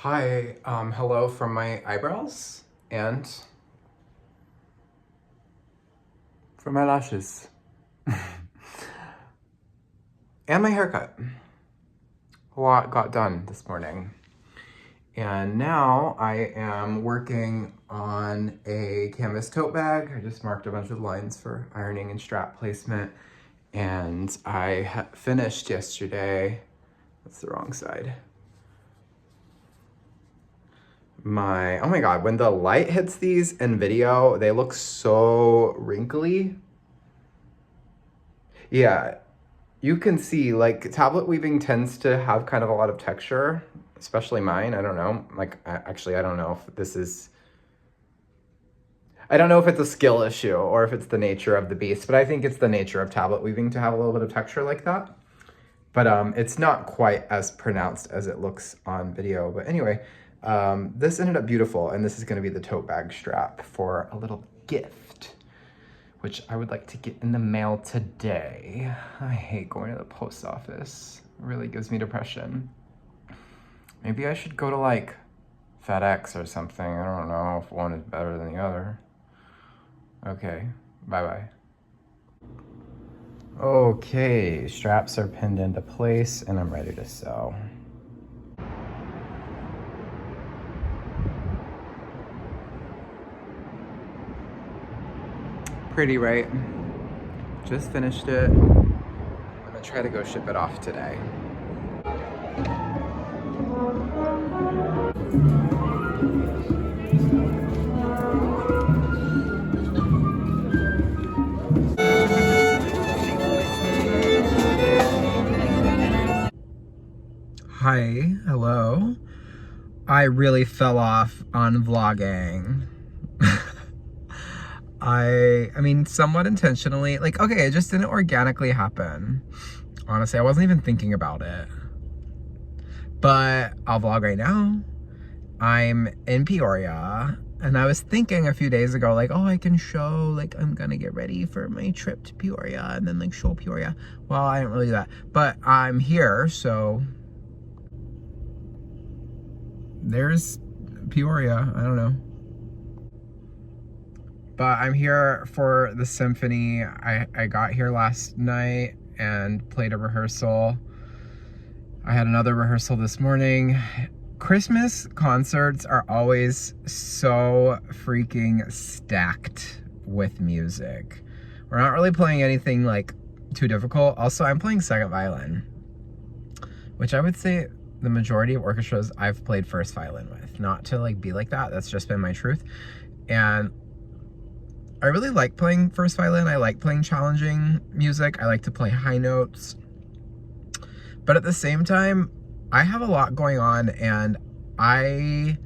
Hi, hello from my eyebrows and from my lashes. And my haircut. A lot got done this morning. And now I am working on a canvas tote bag. I just marked a bunch of lines for ironing and strap placement. And I finished yesterday. That's the wrong side. Oh my God, when the light hits these in video, they look so wrinkly. Yeah, you can see like tablet weaving tends to have kind of a lot of texture, especially mine. I don't know. Actually, I don't know if this is, I don't know if it's a skill issue or if it's the nature of the beast, but I think it's the nature of tablet weaving to have a little bit of texture like that. But it's not quite as pronounced as it looks on video. But anyway, this ended up beautiful, and this is going to be the tote bag strap for a little gift, which I would like to get in the mail today. I hate going to the post office. It really gives me depression. Maybe I should go to like FedEx or something. I don't know if one is better than the other. Okay, bye-bye. Okay, straps are pinned into place and I'm ready to sew. Pretty, right? Just finished it. I'm gonna try to go ship it off today. Hi, hello. I really fell off on vlogging. I mean, somewhat intentionally. Like, okay, it just didn't organically happen. Honestly, I wasn't even thinking about it. But I'll vlog right now. I'm in Peoria, and I was thinking a few days ago, like, oh, I can show, like, I'm gonna get ready for my trip to Peoria and then, like, show Peoria. Well, I didn't really do that. But I'm here, so there's Peoria. I don't know. But I'm here for the symphony. I got here last night and played a rehearsal. I had another rehearsal this morning. Christmas concerts are always so freaking stacked with music. We're not really playing anything like too difficult. Also, I'm playing second violin, which I would say the majority of orchestras I've played first violin with. Not to like be like that, that's just been my truth. And I really like playing first violin. I like playing challenging music. I like to play high notes. But at the same time, I have a lot going on, and I'm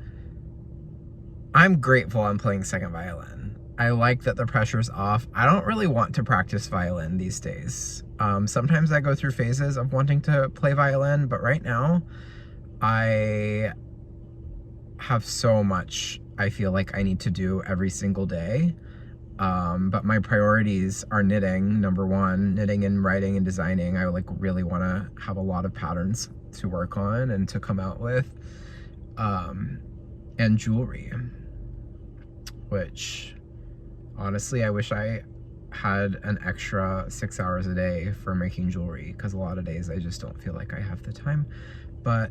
grateful I'm playing second violin. I like that the pressure's off. I don't really want to practice violin these days. Sometimes I go through phases of wanting to play violin, but right now I have so much I feel like I need to do every single day. But my priorities are knitting, number one, knitting and writing and designing. I like really want to have a lot of patterns to work on and to come out with, and jewelry, which honestly, I wish I had an extra 6 hours a day for making jewelry, because a lot of days I just don't feel like I have the time. But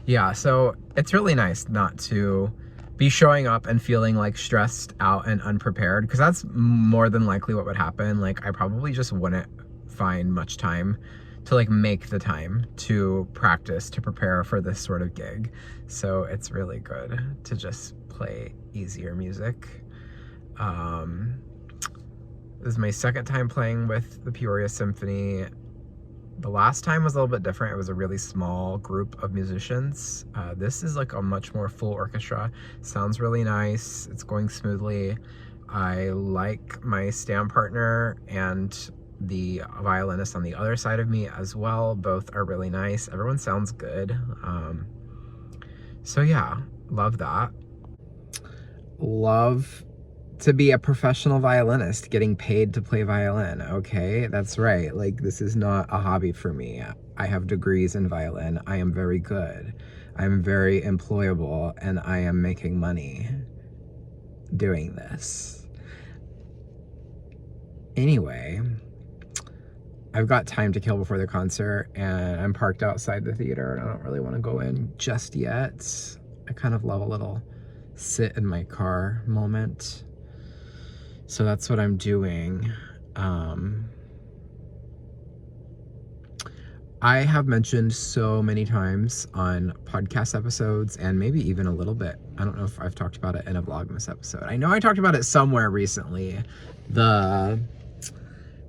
yeah, so it's really nice not to be showing up and feeling like stressed out and unprepared, because that's more than likely what would happen. Like, I probably just wouldn't find much time to like make the time to practice, to prepare for this sort of gig. So it's really good to just play easier music. This is my second time playing with the Peoria Symphony. The last time was a little bit different. It was a really small group of musicians. This is like a much more full orchestra. Sounds really nice. It's going smoothly. I like my stand partner and the violinist on the other side of me as well. Both are really nice. Everyone sounds good. So yeah, love that. Love to be a professional violinist, getting paid to play violin. Okay, that's right. Like, this is not a hobby for me. I have degrees in violin. I am very good. I'm very employable, and I am making money doing this. Anyway, I've got time to kill before the concert, and I'm parked outside the theater, and I don't really want to go in just yet. I kind of love a little sit in my car moment. So that's what I'm doing. I have mentioned so many times on podcast episodes, and maybe even a little bit, I don't know if I've talked about it in a Vlogmas episode. I know I talked about it somewhere recently.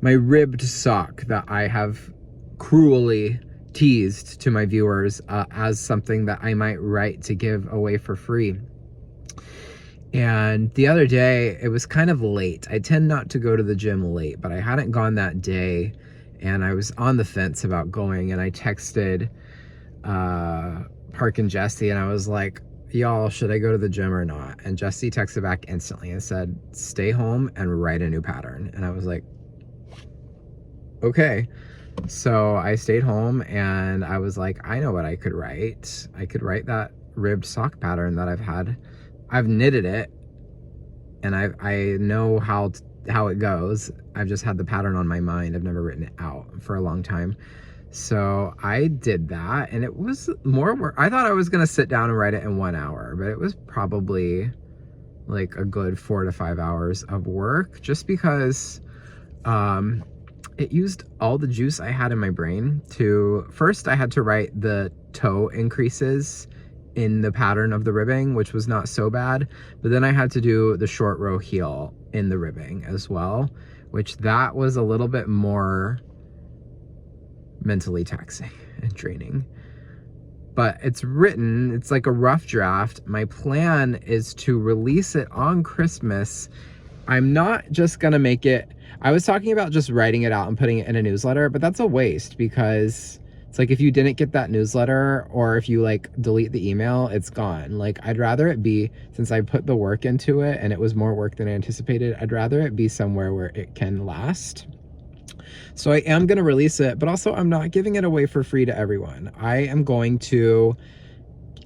My ribbed sock that I have cruelly teased to my viewers as something that I might write to give away for free. And the other day, it was kind of late. I tend not to go to the gym late, but I hadn't gone that day, and I was on the fence about going, and I texted Park and Jesse, and I was like, y'all, should I go to the gym or not? And Jesse texted back instantly and said, stay home and write a new pattern. And I was like, okay. So I stayed home, and I was like, I know what I could write. I could write that ribbed sock pattern that I've knitted it, and I know how it goes. I've just had the pattern on my mind. I've never written it out for a long time. So I did that, and it was more work. I thought I was gonna sit down and write it in 1 hour, but it was probably like a good 4 to 5 hours of work, just because it used all the juice I had in my brain. First I had to write the toe increases in the pattern of the ribbing, which was not so bad, but then I had to do the short row heel in the ribbing as well, which that was a little bit more mentally taxing and draining. But it's written, it's like a rough draft. My plan is to release it on Christmas. I'm not just gonna make it, I was talking about just writing it out and putting it in a newsletter, but that's a waste, because it's like if you didn't get that newsletter, or if you like delete the email, it's gone. Like, I'd rather it be, since I put the work into it and it was more work than I anticipated, I'd rather it be somewhere where it can last. So I am going to release it, but also I'm not giving it away for free to everyone. I am going to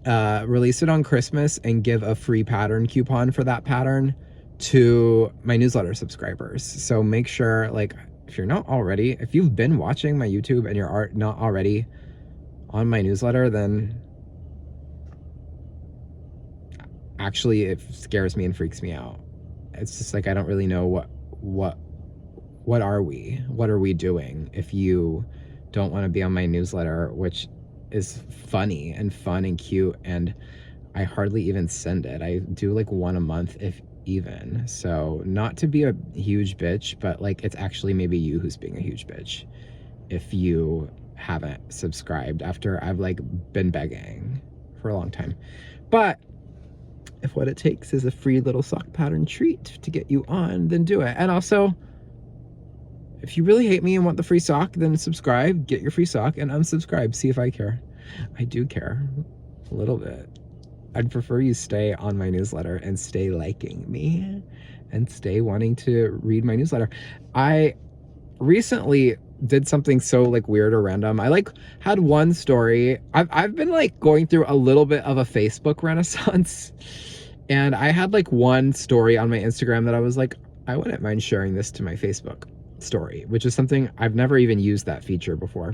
release it on Christmas and give a free pattern coupon for that pattern to my newsletter subscribers. So make sure, like, if you've been watching my YouTube and you're not already on my newsletter, then actually it scares me and freaks me out. It's just like, I don't really know what are we doing if you don't want to be on my newsletter, which is funny and fun and cute, and I hardly even send it. I do like one a month, if even. So not to be a huge bitch, but like, it's actually maybe you who's being a huge bitch if you haven't subscribed after I've like been begging for a long time. But if what it takes is a free little sock pattern treat to get you on, then do it. And also, if you really hate me and want the free sock, then subscribe, get your free sock, and unsubscribe. See if I care. I do care a little bit. I'd prefer you stay on my newsletter and stay liking me and stay wanting to read my newsletter. I recently did something so like weird or random. I like had one story. I've been like going through a little bit of a Facebook renaissance, and I had like one story on my Instagram that I was like, I wouldn't mind sharing this to my Facebook story, which is something I've never even used that feature before.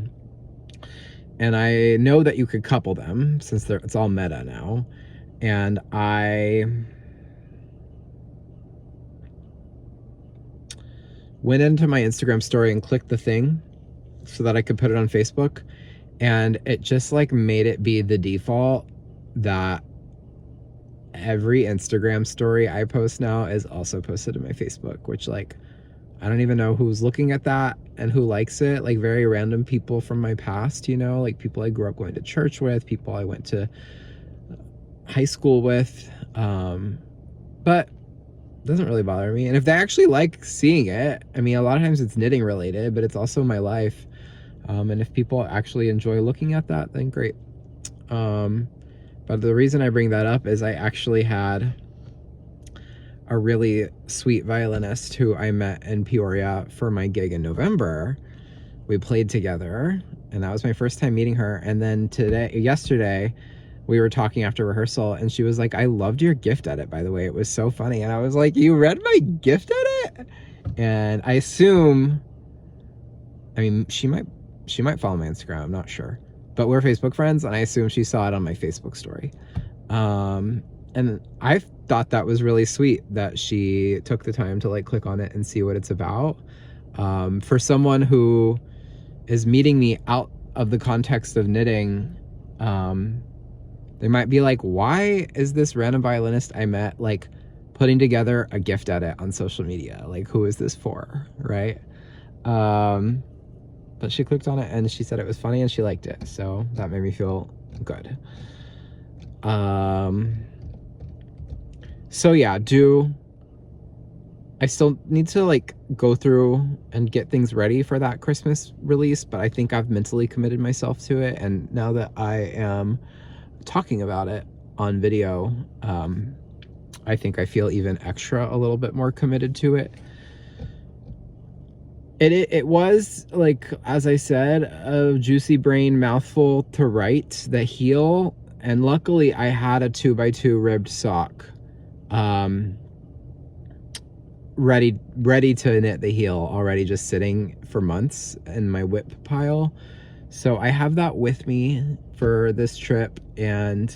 And I know that you could couple them since it's all meta now. And I went into my Instagram story and clicked the thing so that I could put it on Facebook. And it just like made it be the default that every Instagram story I post now is also posted to my Facebook, which like, I don't even know who's looking at that and who likes it. Like very random people from my past, you know, like people I grew up going to church with, people I went to high school with, but it doesn't really bother me. And if they actually like seeing it, I mean, a lot of times it's knitting related, but it's also my life. And if people actually enjoy looking at that, then great. But the reason I bring that up is I actually had a really sweet violinist who I met in Peoria for my gig in November. We played together And that was my first time meeting her. And then yesterday, we were talking after rehearsal, and she was like, I loved your gift edit, by the way. It was so funny. And I was like, you read my gift edit? And I assume, I mean, she might follow my Instagram, I'm not sure. But we're Facebook friends, and I assume she saw it on my Facebook story. And I thought that was really sweet that she took the time to like click on it and see what it's about. For someone who is meeting me out of the context of knitting, they might be like, why is this random violinist I met like putting together a gift edit on social media? Like, who is this for, right? But she clicked on it and she said it was funny and she liked it, so that made me feel good. So yeah, I still need to like go through and get things ready for that Christmas release, but I think I've mentally committed myself to it. And now that I am talking about it on video, I think I feel even a little bit more committed to it. It was, like, as I said, a juicy brain mouthful to write the heel, and luckily I had a 2x2 ribbed sock ready to knit the heel already, just sitting for months in my whip pile. So I have that with me for this trip, and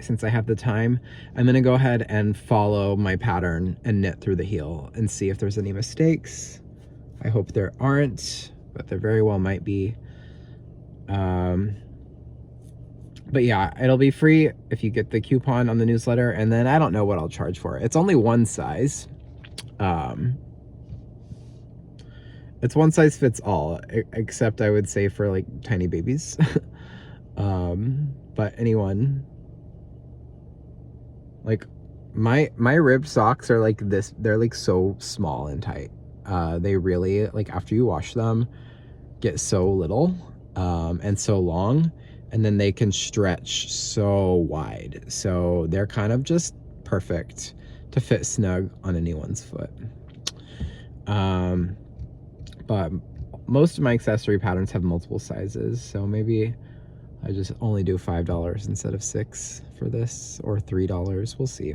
since I have the time, I'm gonna go ahead and follow my pattern and knit through the heel and see if there's any mistakes. I hope there aren't, but there very well might be. But yeah, it'll be free if you get the coupon on the newsletter, and then I don't know what I'll charge for it. It's only one size. It's one size fits all, except I would say for like tiny babies. But anyone, like my rib socks are like this, they're like so small and tight. They really, like, after you wash them, get so little and so long, and then they can stretch so wide. So they're kind of just perfect to fit snug on anyone's foot. But most of my accessory patterns have multiple sizes, so maybe I just only do $5 instead of $6 for this, or $3. We'll see.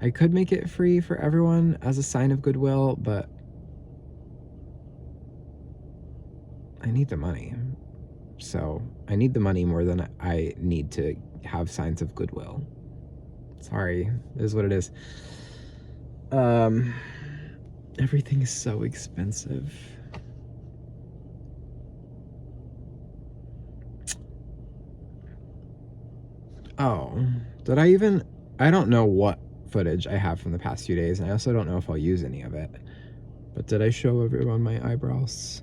I could make it free for everyone as a sign of goodwill, but I need the money. So I need the money more than I need to have signs of goodwill. Sorry, it is what it is. Everything is so expensive. Oh, I don't know what footage I have from the past few days, and I also don't know if I'll use any of it. But did I show everyone my eyebrows?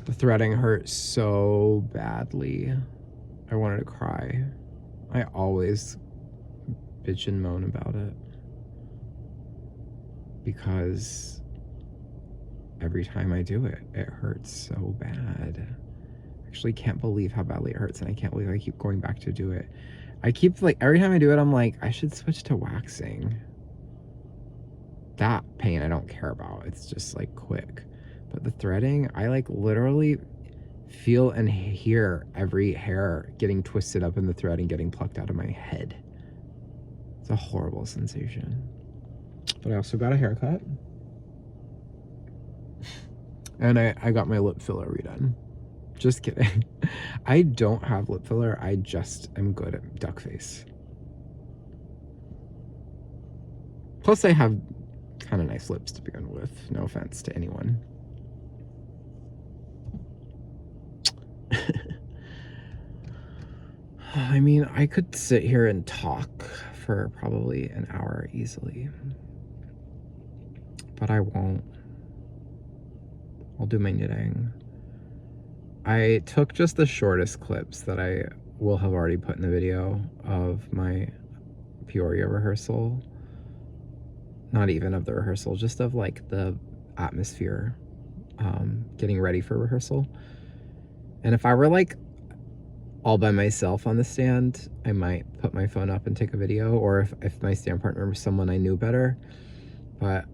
The threading hurt so badly. I wanted to cry. I always bitch and moan about it, because every time I do it, it hurts so bad. I actually can't believe how badly it hurts, and I can't believe I keep going back to do it. I keep, like, every time I do it, I'm like, I should switch to waxing. That pain I don't care about. It's just, like, quick. But the threading, I, like, literally feel and hear every hair getting twisted up in the thread and getting plucked out of my head. It's a horrible sensation. But I also got a haircut. And I got my lip filler redone. Just kidding. I don't have lip filler. I just am good at duck face. Plus I have kind of nice lips to begin with. No offense to anyone. I mean, I could sit here and talk for probably an hour easily. But I won't. I'll do my knitting. I took just the shortest clips that I will have already put in the video of my Peoria rehearsal. Not even of the rehearsal, just of like the atmosphere, getting ready for rehearsal. And if I were like all by myself on the stand, I might put my phone up and take a video, or if my stand partner was someone I knew better, but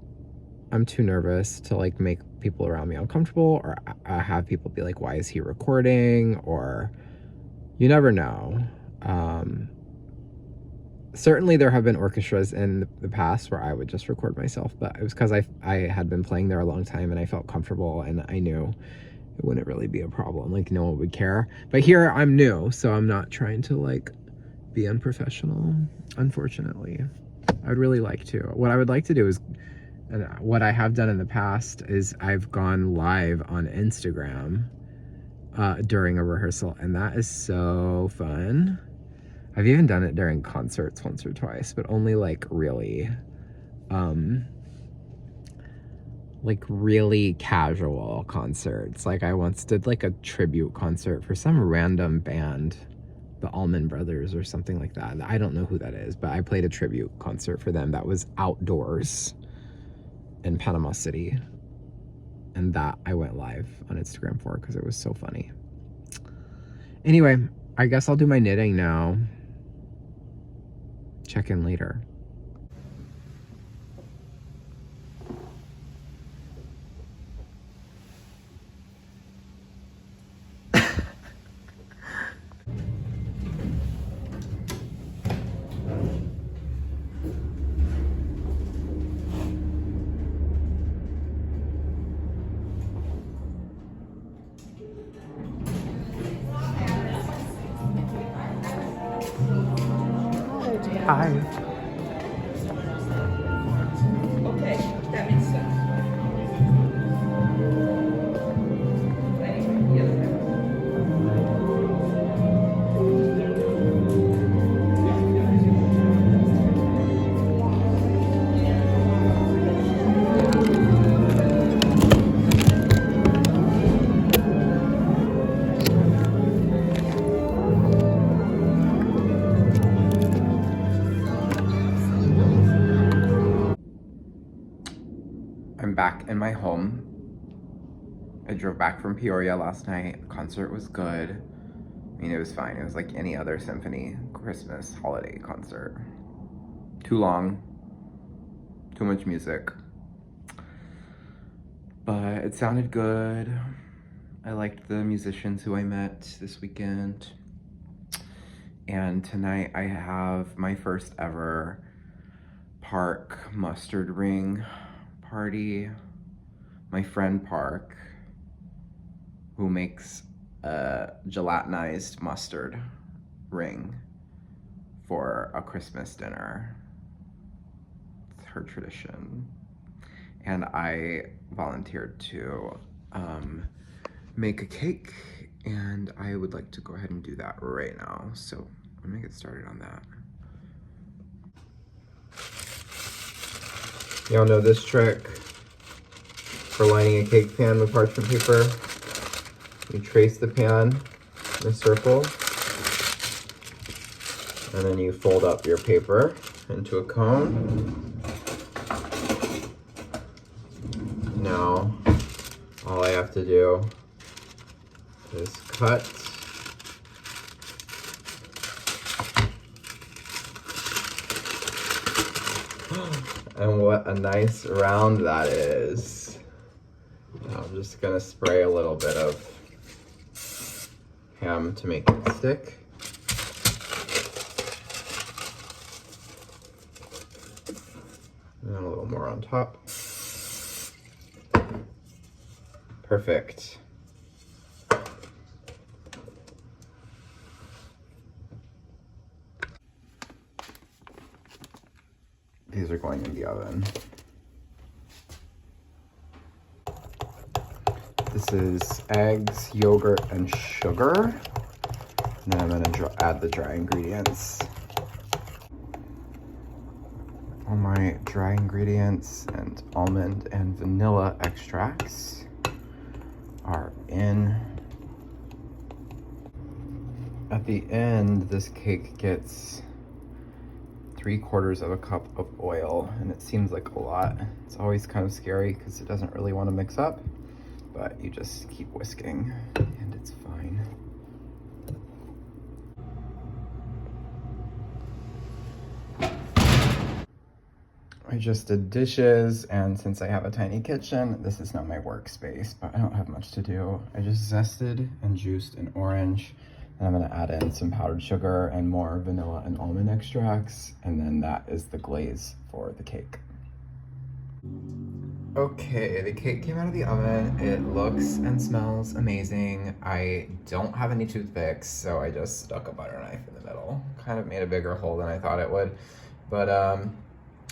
I'm too nervous to like make people around me uncomfortable, or have people be like, why is he recording? Or you never know. Certainly there have been orchestras in the past where I would just record myself, but it was because I had been playing there a long time and I felt comfortable and I knew it wouldn't really be a problem. Like no one would care. But here I'm new, so I'm not trying to like be unprofessional, unfortunately. I'd really like to. What I would like to do is, and what I have done in the past is I've gone live on Instagram during a rehearsal, and that is so fun. I've even done it during concerts once or twice, but only like really casual concerts. Like I once did like a tribute concert for some random band, the Allman Brothers or something like that. I don't know who that is, but I played a tribute concert for them that was outdoors in Panama City, and that I went live on Instagram for because it was so funny. Anyway, I guess I'll do my knitting now. Check in later. Hi. Okay, that makes sense. I'm back in my home. I drove back from Peoria last night. The concert was good. I mean, it was fine. It was like any other symphony Christmas holiday concert. Too long, too much music. But it sounded good. I liked the musicians who I met this weekend. And tonight I have my first ever Park mustard ring party. My friend Park, who makes a gelatinized mustard ring for a Christmas dinner. It's her tradition. And I volunteered to make a cake, and I would like to go ahead and do that right now. So I'm gonna get started on that. Y'all know this trick for lining a cake pan with parchment paper. You trace the pan in a circle, and then you fold up your paper into a cone. Now, all I have to do is cut. And what a nice round that is. Now I'm just gonna spray a little bit of ham to make it stick. And a little more on top. Perfect. These are going in the oven. This is eggs, yogurt, and sugar. And then I'm gonna add the dry ingredients. All my dry ingredients and almond and vanilla extracts are in. At the end, this cake gets 3/4 of a cup of oil, and it seems like a lot. It's always kind of scary because it doesn't really want to mix up, but you just keep whisking and it's fine. I just did dishes, and since I have a tiny kitchen, this is not my workspace, but I don't have much to do. I just zested and juiced an orange, and I'm gonna add in some powdered sugar and more vanilla and almond extracts, and then that is the glaze for the cake. Okay, the cake came out of the oven. It looks and smells amazing. I don't have any toothpicks, so I just stuck a butter knife in the middle. Kind of made a bigger hole than I thought it would, but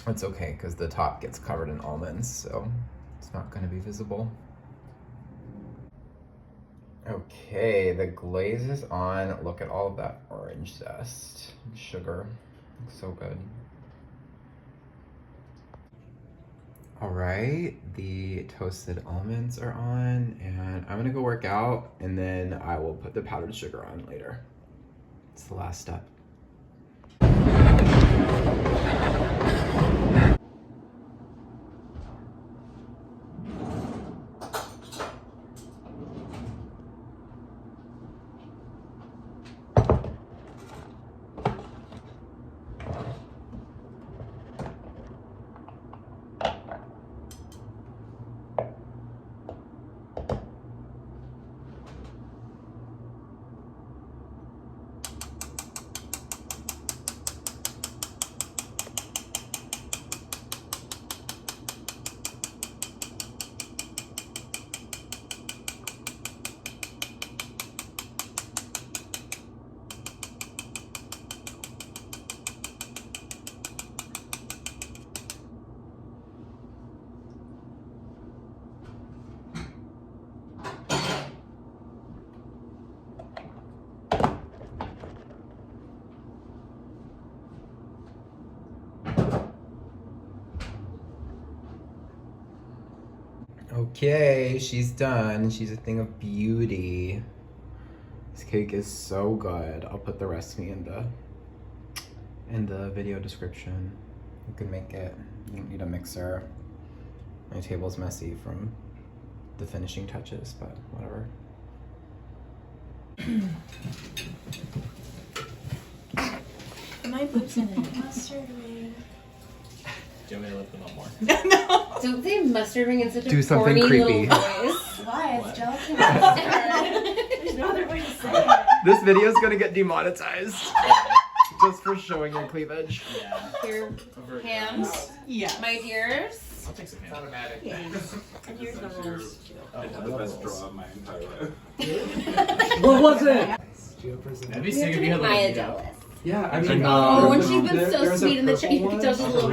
it's okay because the top gets covered in almonds, so it's not going to be visible. Okay, the glaze is on. Look at all of that orange zest and sugar. Looks so good. All right, the toasted almonds are on, and I'm gonna go work out, and then I will put the powdered sugar on later. It's the last step. Okay, she's done. She's a thing of beauty. This cake is so good. I'll put the recipe in the video description. You can make it. You don't need a mixer. My table's messy from the finishing touches, but whatever. My boobs in it. Mustard ring. Do you want me to lift them up more? No. Don't say mustard ring in such a Do something corny creepy. little voice. Why? What? It's gelatin mustard. There's no other way to say it. This video is gonna get demonetized just for showing your cleavage. Yeah. Your Over hands, Yeah. my dears. I'll take some hands. Automatic. And here's the rules. Oh, I had the best draw of my entire life. What was it? That'd be You sick have if to you had make like, Maya you know, jealous. Yeah, I mean, mean, Oh, and she's been so sweet in the chat. You can tell she's a little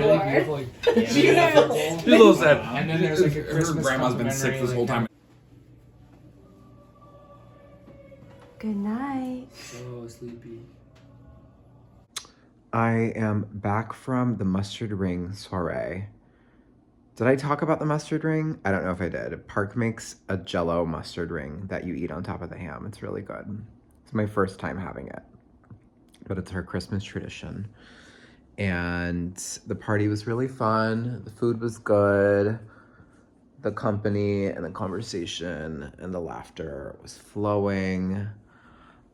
bored. She's a little sad. And then there's like a Her Christmas grandma's been sick this whole time. Good night. So sleepy. I am back from the mustard ring soiree. Did I talk about the mustard ring? I don't know if I did. Park makes a Jell-O mustard ring that you eat on top of the ham. It's really good. It's my first time having it, but it's her Christmas tradition. And the party was really fun. The food was good. The company and the conversation and the laughter was flowing.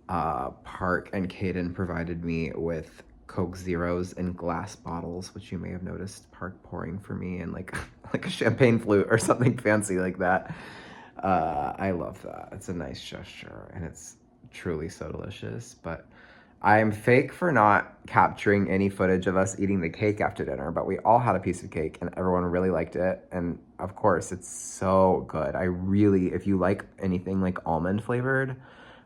Park and Kaden provided me with Coke Zeros in glass bottles, which you may have noticed Park pouring for me in like a champagne flute or something fancy like that. I love that. It's a nice gesture and it's truly so delicious. But I'm fake for not capturing any footage of us eating the cake after dinner, but we all had a piece of cake and everyone really liked it. And of course, it's so good. I really, if you like anything like almond flavored,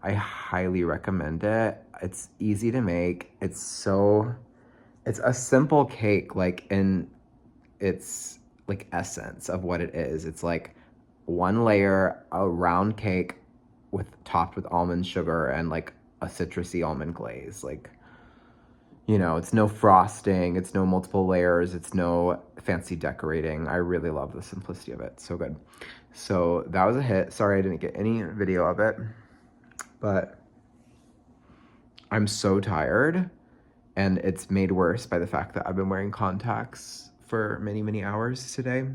I highly recommend it. It's easy to make. It's a simple cake, like in its like essence of what it is. It's like one layer, a round cake topped with almond sugar and like a citrusy almond glaze. Like, you know, it's no frosting, it's no multiple layers, it's no fancy decorating. I really love the simplicity of it. So good. So that was a hit. Sorry I didn't get any video of it, but I'm so tired, and it's made worse by the fact that I've been wearing contacts for many, many hours today.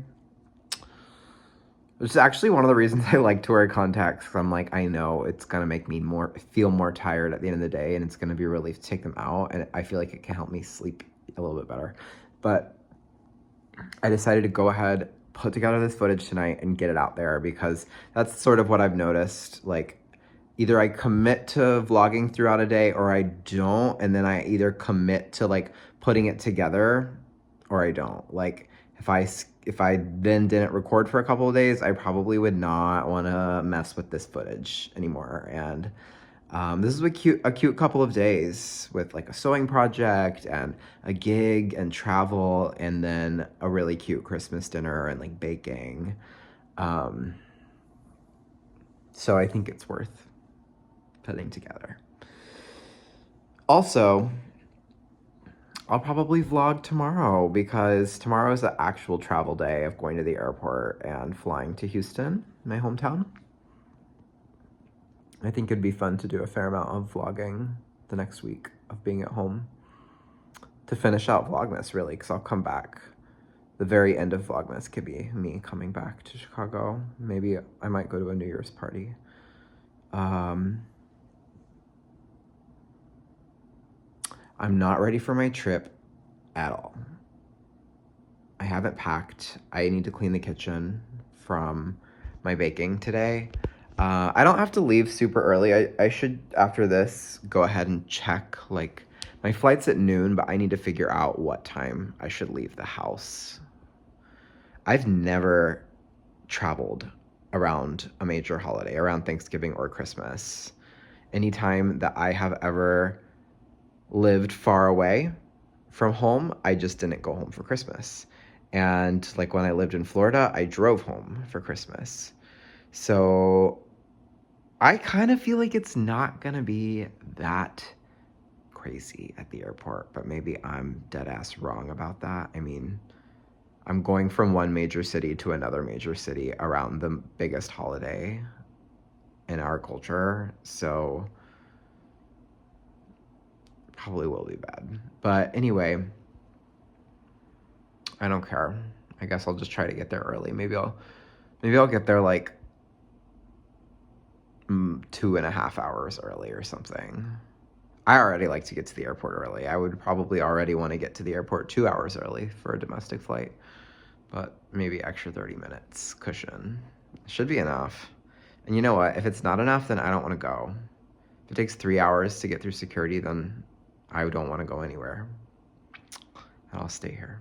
Which is actually one of the reasons I like to wear contacts, because I'm like, I know it's gonna make me feel more tired at the end of the day, and it's gonna be a relief to take them out, and I feel like it can help me sleep a little bit better. But I decided to go ahead, put together this footage tonight and get it out there because that's sort of what I've noticed. Like, either I commit to vlogging throughout a day or I don't, and then I either commit to like putting it together or I don't. Like, if I then didn't record for a couple of days, I probably would not want to mess with this footage anymore. And this is a cute couple of days with like a sewing project and a gig and travel and then a really cute Christmas dinner and like baking. So I think it's worth putting together. Also, I'll probably vlog tomorrow because tomorrow is the actual travel day of going to the airport and flying to Houston, my hometown. I think it'd be fun to do a fair amount of vlogging the next week of being at home to finish out Vlogmas, really, because I'll come back. The very end of Vlogmas could be me coming back to Chicago. Maybe I might go to a New Year's party. I'm not ready for my trip at all. I haven't packed. I need to clean the kitchen from my baking today. I don't have to leave super early. I should, after this, go ahead and check, like, my flight's at noon, but I need to figure out what time I should leave the house. I've never traveled around a major holiday, around Thanksgiving or Christmas. Anytime that I have ever lived far away from home, I just didn't go home for Christmas. And like when I lived in Florida, I drove home for Christmas. So I kind of feel like it's not gonna be that crazy at the airport, but maybe I'm dead ass wrong about that. I mean, I'm going from one major city to another major city around the biggest holiday in our culture, so probably will be bad. But anyway, I don't care. I guess I'll just try to get there early. Maybe I'll get there like 2.5 hours early or something. I already like to get to the airport early. I would probably already want to get to the airport 2 hours early for a domestic flight, but maybe extra 30 minutes cushion should be enough. And you know what? If it's not enough, then I don't want to go. If it takes 3 hours to get through security, then I don't want to go anywhere. And I'll stay here.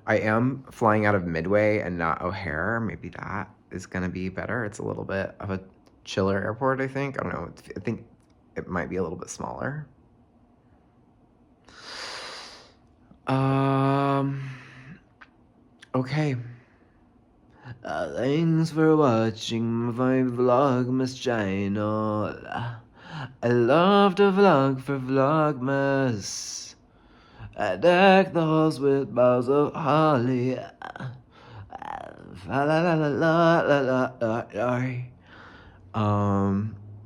I am flying out of Midway and not O'Hare. Maybe that is going to be better. It's a little bit of a chiller airport, I think. I don't know. I think it might be a little bit smaller. Okay. Thanks for watching my Vlogmas channel. I love to vlog for Vlogmas. I deck the halls with boughs of holly.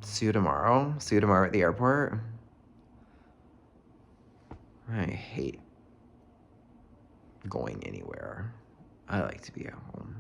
See you tomorrow. See you tomorrow at the airport. I hate going anywhere. I like to be at home.